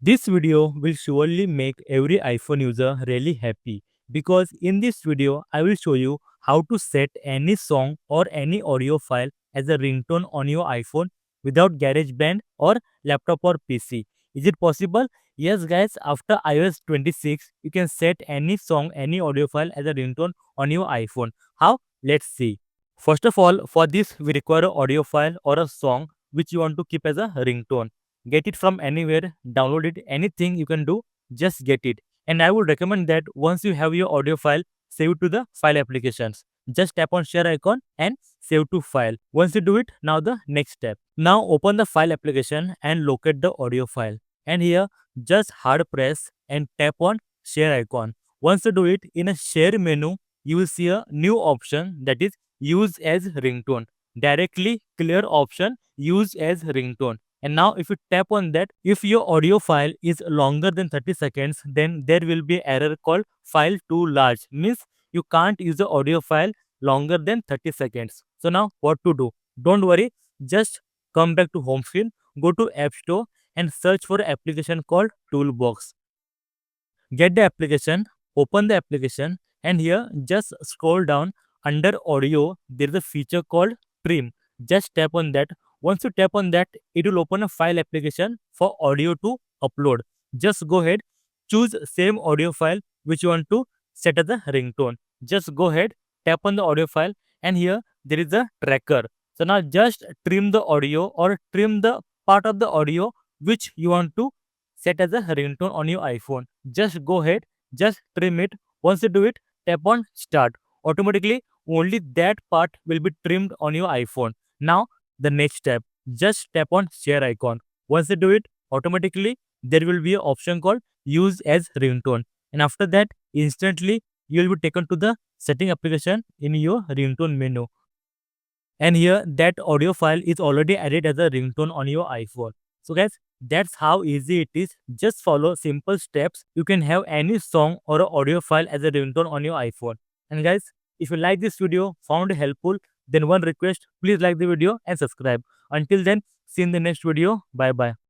This video will surely make every iPhone user really happy because in this video I will show you how to set any song or any audio file as a ringtone on your iPhone without GarageBand or laptop or PC. Is it possible? Yes guys, after iOS 26 you can set any song, any audio file as a ringtone on your iPhone. How? Let's see. First of all, for this we require an audio file or a song which you want to keep as a ringtone. Get it from anywhere, download it, anything you can do, just get it. And I would recommend that once you have your audio file, save it to the file applications. Just tap on share icon and save to file. Once you do it, now the next step. Now open the file application and locate the audio file. And here just hard press and tap on share icon. Once you do it, in a share menu you will see a new option, that is use as ringtone. Directly clear option, use as ringtone. And now if you tap on that, if your audio file is longer than 30 seconds, then there will be error called file too large. Means you can't use the audio file longer than 30 seconds. So now what to do? Don't worry, just come back to home screen, go to App Store and search for an application called Toolbox. Get the application, open the application, and here just scroll down. Under audio there is a feature called trim. Just tap on that. Once you tap on that, it will open a file application for audio to upload. Just go ahead, choose same audio file which you want to set as a ringtone. Just go ahead, tap on the audio file, and here there is a tracker. So now just trim the audio or trim the part of the audio which you want to set as a ringtone on your iPhone. Just go ahead, just trim it. Once you do it, tap on start. Automatically, only that part will be trimmed on your iPhone. Now, the next step, just tap on share icon. Once you do it, automatically there will be an option called use as ringtone. And after that, instantly you will be taken to the setting application in your ringtone menu. And here that audio file is already added as a ringtone on your iPhone. So guys, that's how easy it is. Just follow simple steps. You can have any song or a audio file as a ringtone on your iPhone. And guys, if you like this video, found it helpful, then one request, please like the video and subscribe. Until then, see you in the next video. Bye bye.